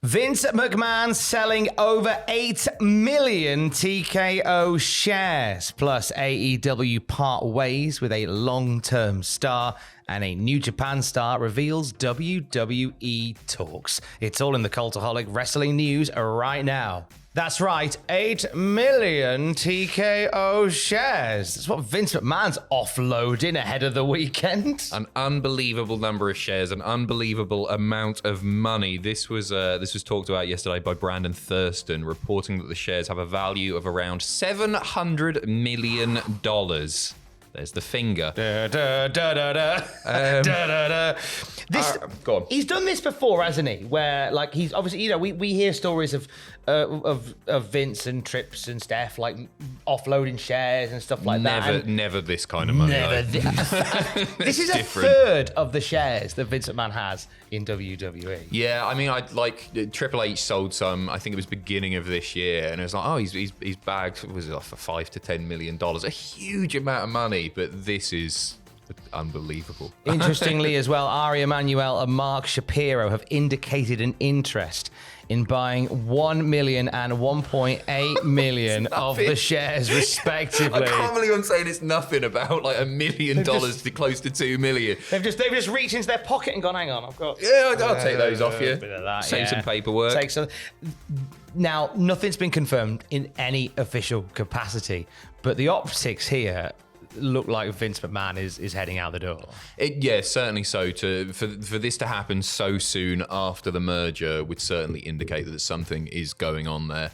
Vince McMahon selling over 8 million TKO shares, plus AEW part ways with a long-term star, and a New Japan star reveals WWE talks. It's all in the Cultaholic Wrestling News right now. That's right, 8 million TKO shares. That's what Vince McMahon's offloading ahead of the weekend. An unbelievable number of shares, an unbelievable amount of money. This was talked about yesterday by Brandon Thurston, reporting that the shares have a value of around $700 million. There's the finger. Go on. He's done this before, hasn't he? Where, like, he's obviously, we hear stories of Vince and Trips and Steph, like, offloading shares and stuff like that. Never this kind of money. This is a third of the shares that Vince McMahon has in WWE. Yeah, I mean, Triple H sold some, I think it was beginning of this year, and it was like, oh, he's bagged, was it like for $5 to $10 million? A huge amount of money, but this is unbelievable. Interestingly as well, Ari Emanuel and Mark Shapiro have indicated an interest in buying 1 million and 1.8 million of the shares respectively. I can't believe I'm saying it's nothing about like $1 million to close to 2 million. They've just reached into their pocket and gone, hang on, I've got... Yeah, I'll take those off you. Save some paperwork. Take some. Now, nothing's been confirmed in any official capacity, but the optics here look like Vince McMahon is heading out the door. Yeah, certainly so. For this to happen so soon after the merger would certainly indicate that something is going on there.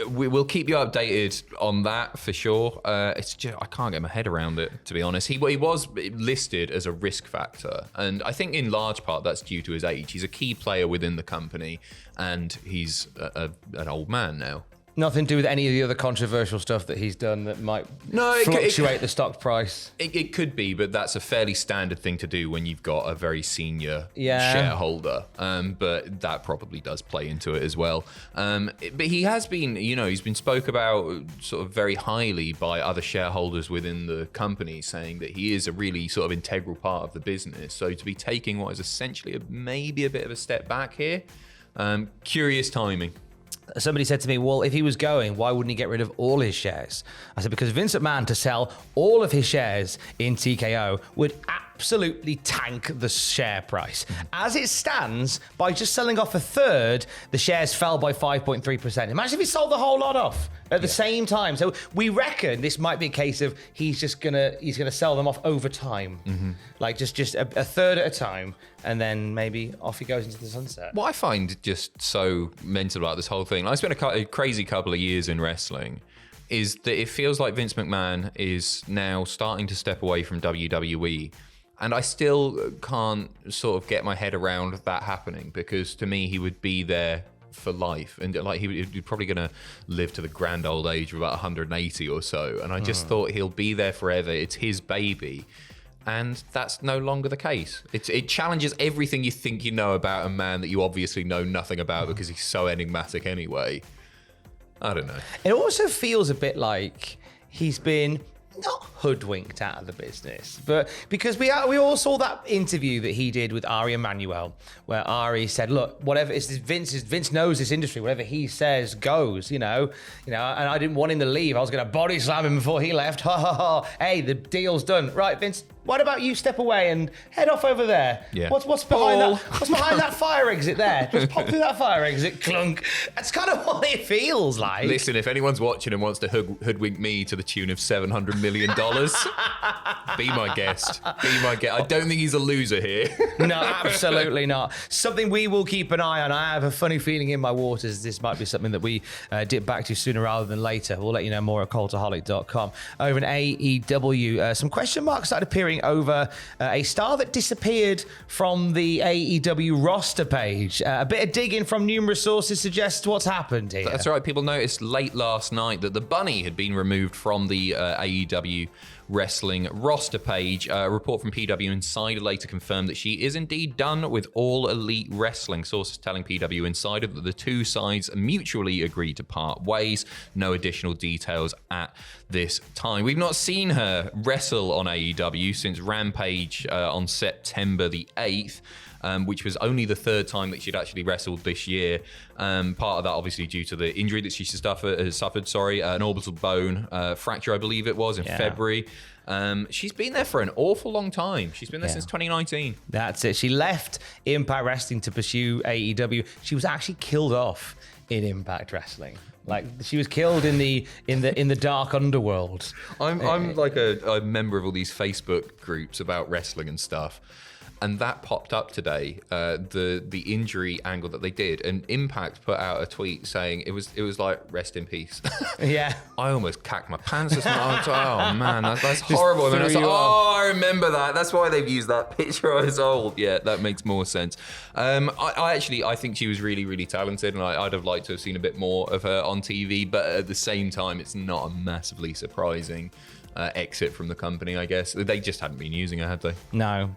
We'll keep you updated on that for sure. It's just I can't get my head around it, to be honest. He was listed as a risk factor, and I think in large part that's due to his age. He's a key player within the company, and he's an old man now. Nothing to do with any of the other controversial stuff that he's done that might fluctuate the stock price. It could be, but that's a fairly standard thing to do when you've got a very senior shareholder. But that probably does play into it as well. But he has been, he's been spoke about sort of very highly by other shareholders within the company, saying that he is a really sort of integral part of the business. So to be taking what is essentially maybe a bit of a step back here, curious timing. Somebody said to me, well, if he was going, why wouldn't he get rid of all his shares? I said, because Vince McMahon to sell all of his shares in TKO would absolutely tank the share price. As it stands, by just selling off a third, the shares fell by 5.3%. Imagine if he sold the whole lot off at the same time. So we reckon this might be a case of he's gonna sell them off over time, like just a third at a time, and then maybe off he goes into the sunset. What I find just so mental about this whole thing, I spent a crazy couple of years in wrestling, is that it feels like Vince McMahon is now starting to step away from WWE. And I still can't sort of get my head around that happening, because to me, he would be there for life. And like he'd probably going to live to the grand old age of about 180 or so. And I just thought he'll be there forever. It's his baby. And that's no longer the case. It challenges everything you think you know about a man that you obviously know nothing about because he's so enigmatic anyway. I don't know. It also feels a bit like he's been not hoodwinked out of the business, but because we all saw that interview that he did with Ari Emanuel, where Ari said, look, whatever it's Vince knows this industry, whatever he says goes, and I didn't want him to leave. I was going to body slam him before he left. Ha ha ha. Hey, the deal's done. Right, Vince, what about you step away and head off over there? Yeah. What's behind that? What's behind that fire exit there? Just pop through that fire exit, clunk. That's kind of what it feels like. Listen, if anyone's watching and wants to hoodwink me to the tune of $700 million, be my guest. Be my guest. I don't think he's a loser here. No, absolutely not. Something we will keep an eye on. I have a funny feeling in my waters this might be something that we dip back to sooner rather than later. We'll let you know more at cultaholic.com. Over in AEW, some question marks started appearing over a star that disappeared from the AEW roster page. A bit of digging from numerous sources suggests what's happened here. That's right. People noticed late last night that the bunny had been removed from the AEW Wrestling roster page. A report from PW Insider later confirmed that she is indeed done with All Elite Wrestling. Sources telling PW Insider that the two sides mutually agreed to part ways. No additional details at this time. We've not seen her wrestle on AEW since Rampage on September the 8th. which was only the third time that she'd actually wrestled this year. Part of that, obviously, due to the injury that she suffered, an orbital bone fracture, I believe it was, in February. She's been there for an awful long time. She's been there since 2019. That's it. She left Impact Wrestling to pursue AEW. She was actually killed off in Impact Wrestling. Like, she was killed in the dark underworld. I'm like a member of all these Facebook groups about wrestling and stuff. And that popped up today, the injury angle that they did, and Impact put out a tweet saying it was like, rest in peace. Yeah, I almost cacked my pants. Oh man, that's horrible. And I was like, I remember that. That's why they've used that picture. I was old. Yeah, that makes more sense. I think she was really, really talented, and I'd have liked to have seen a bit more of her on TV. But at the same time, it's not a massively surprising exit from the company, I guess. They just hadn't been using her, had they? No,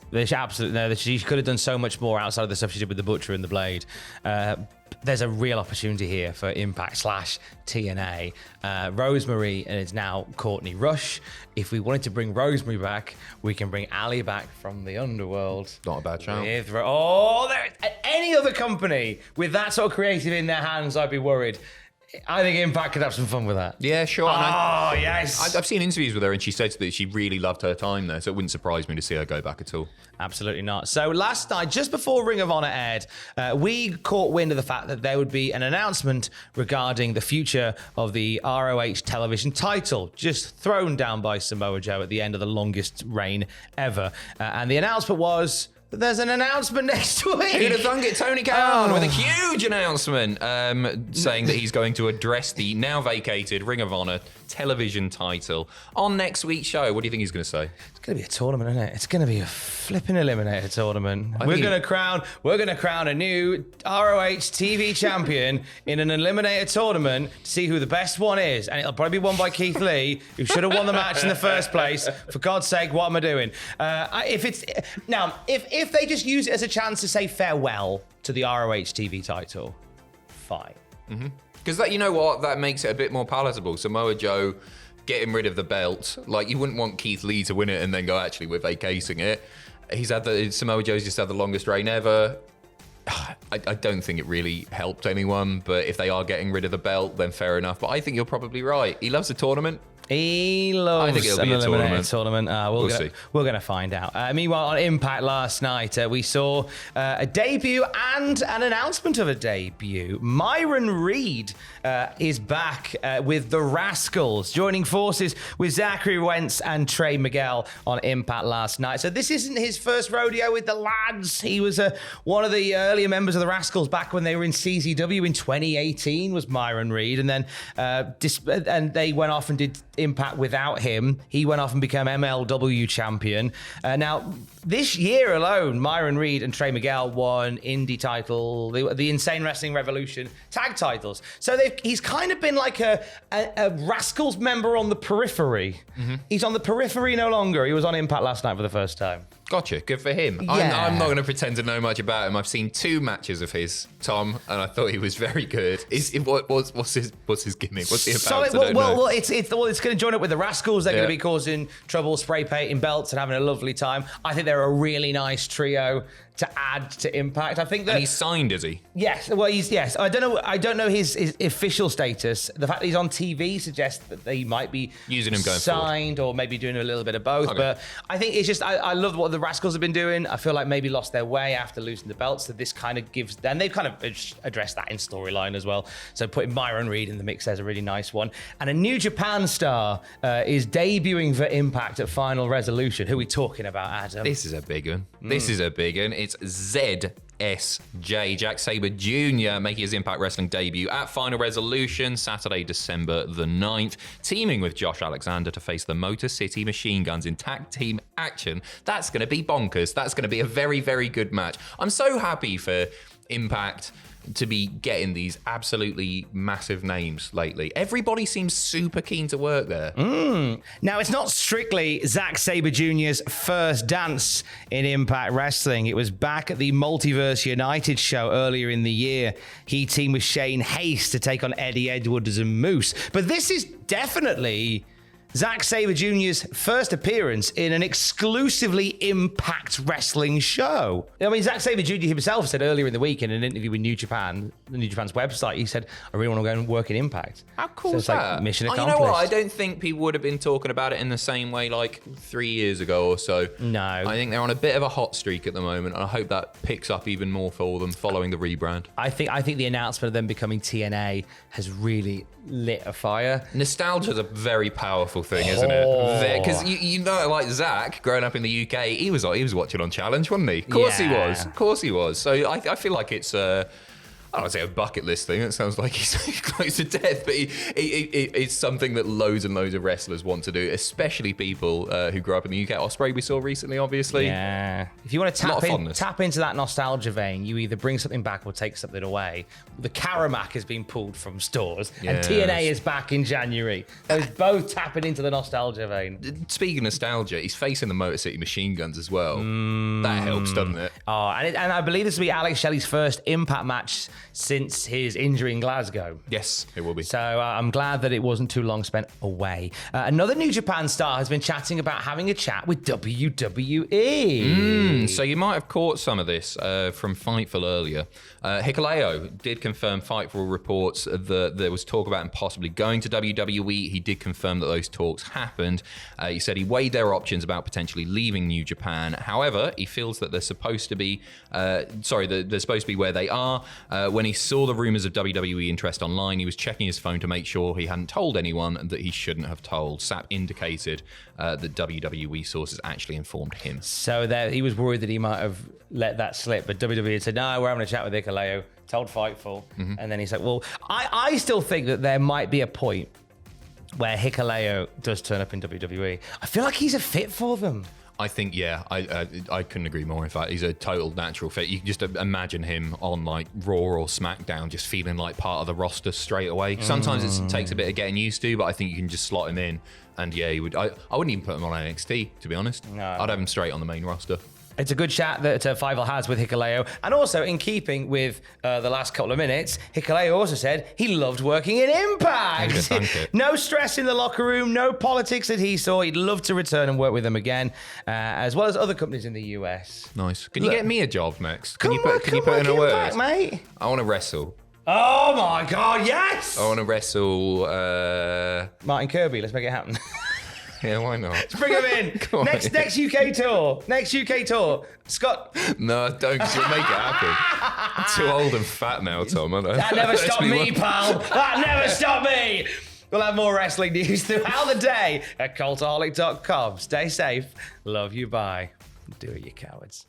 she could have done so much more outside of the stuff she did with the Butcher and the Blade. There's a real opportunity here for Impact / TNA. Rosemary, and it's now Courtney Rush. If we wanted to bring Rosemary back, we can bring Ali back from the underworld. Not a bad shout. Any other company with that sort of creative in their hands, I'd be worried. I think Impact could have some fun with that. Yeah, sure. Yes. I've seen interviews with her, and she said that she really loved her time there, so it wouldn't surprise me to see her go back at all. Absolutely not. So last night, just before Ring of Honor aired, we caught wind of the fact that there would be an announcement regarding the future of the ROH television title, just thrown down by Samoa Joe at the end of the longest reign ever. And the announcement was... there's an announcement next week. Who'd have thunk it? Tony Khan with a huge announcement saying that he's going to address the now vacated Ring of Honor television title on next week's show. What do you think he's going to say? It's going to be a tournament, isn't it? It's going to be a flipping eliminator tournament. We're going to crown a new ROH TV champion in an eliminator tournament to see who the best one is, and it'll probably be won by Keith Lee, who should have won the match in the first place. For God's sake, what am I doing? If they just use it as a chance to say farewell to the ROH TV title, fine. Because you know what? That makes it a bit more palatable. Samoa Joe getting rid of the belt. Like, you wouldn't want Keith Lee to win it and then go, actually, we're vacating it. Samoa Joe's just had the longest reign ever. I don't think it really helped anyone, but if they are getting rid of the belt, then fair enough. But I think you're probably right. He loves a tournament. He loves I think it'll be a tournament. We're going to find out. Meanwhile, on Impact last night, we saw a debut and an announcement of a debut. Myron Reed is back with the Rascals, joining forces with Zachary Wentz and Trey Miguel on Impact last night. So this isn't his first rodeo with the lads. He was one of the earlier members of the Rascals back when they were in CZW in 2018, was Myron Reed. And then and they went off and did Impact without him. He went off and became MLW champion. Now, this year alone, Myron Reed and Trey Miguel won indie title, the Insane Wrestling Revolution tag titles. So he's kind of been like a Rascals member on the periphery. He's on the periphery no longer. He was on Impact last night for the first time. Gotcha. Good for him. Yeah. I'm not going to pretend to know much about him. I've seen 2 matches of his, Tom, and I thought he was very good. What's his gimmick? What's he about? It's going to join up with the Rascals. They're going to be causing trouble, spray painting belts, and having a lovely time. I think they're a really nice trio to add to Impact. I think that, and he's signed, is he? Yes. Well, yes. I don't know his official status. The fact that he's on TV suggests that they might be using him going signed forward, or maybe doing a little bit of both. Okay. But I think it's just I love what the Rascals have been doing. I feel like maybe lost their way after losing the belts. So this kind of gives them. They've kind of addressed that in storyline as well. So putting Myron Reed in the mix there's a really nice one. And a New Japan star is debuting for Impact at Final Resolution. Who are we talking about, Adam? This is a big one. This is a big one. It's ZSJ, Jack Sabre Jr. making his Impact Wrestling debut at Final Resolution, Saturday, December the 9th, teaming with Josh Alexander to face the Motor City Machine Guns in tag team action. That's going to be bonkers. That's going to be a very, very good match. I'm so happy for Impact to be getting these absolutely massive names lately. Everybody seems super keen to work there. Now, it's not strictly Zack Sabre Jr.'s first dance in Impact Wrestling. It was back at the Multiverse United show earlier in the year. He teamed with Shane Haste to take on Eddie Edwards and Moose. But this is definitely Zack Sabre Jr.'s first appearance in an exclusively Impact Wrestling show. I mean, Zack Sabre Jr. himself said earlier in the week in an interview with New Japan's website, he said, I really want to go and work in Impact. How cool so is it's like that? mission You accomplished. know what? I don't think people would have been talking about it in the same way like 3 years ago or so. No. I think they're on a bit of a hot streak at the moment, and I hope that picks up even more for them following the rebrand. I think the announcement of them becoming TNA has really lit a fire. Nostalgia is a very powerful thing, isn't it? Because you know, like Zack, growing up in the UK, he was watching on Challenge, wasn't he? Of course he was. Of course he was. So I feel like it's I don't want to say a bucket list thing. It sounds like he's close to death, but it's something that loads and loads of wrestlers want to do, especially people who grew up in the UK. Ospreay we saw recently, obviously. Yeah. If you want to tap into that nostalgia vein, you either bring something back or take something away. The Karamak has been pulled from stores, and TNA is back in January. Those both tapping into the nostalgia vein. Speaking of nostalgia, he's facing the Motor City Machine Guns as well. That helps, doesn't it? Oh, and I believe this will be Alex Shelley's first Impact match since his injury in Glasgow. Yes, it will be. So I'm glad that it wasn't too long spent away. Another New Japan star has been chatting about having a chat with WWE. So you might have caught some of this from Fightful earlier. Hikuleo did confirm Fightful reports that there was talk about him possibly going to WWE. He did confirm that those talks happened. He said he weighed their options about potentially leaving New Japan. However, he feels that they're supposed to be, they're supposed to be where they are. When he saw the rumors of WWE interest online, he was checking his phone to make sure he hadn't told anyone that he shouldn't have told. Sapp indicated that WWE sources actually informed him. So he was worried that he might have let that slip, but WWE had said, no, we're having a chat with Hikuleo, told Fightful. And then he's like, well, I still think that there might be a point where Hikuleo does turn up in WWE. I feel like he's a fit for them. I think, I couldn't agree more. In fact, he's a total natural fit. You can just imagine him on like Raw or SmackDown, just feeling like part of the roster straight away. Sometimes it takes a bit of getting used to, but I think you can just slot him in. And he would. I wouldn't even put him on NXT, to be honest. No. I'd have him straight on the main roster. It's a good chat that Fightful has with Hikuleo. And also, in keeping with the last couple of minutes, Hikuleo also said he loved working in Impact. No stress in the locker room, no politics that he saw. He'd love to return and work with them again, as well as other companies in the US. Nice. Can you get me a job next? Can you put in a word? Impact, mate? I want to wrestle. Oh my God, yes! I want to wrestle... Martin Kirby, let's make it happen. Yeah, why not? Let's bring him in. Next UK tour. Next UK tour. Scott. No, don't, because you'll make it happen. I'm too old and fat now, Tom. That never stopped me, pal. That never stopped me. We'll have more wrestling news throughout the day at cultaholic.com. Stay safe. Love you. Bye. Do it, you cowards.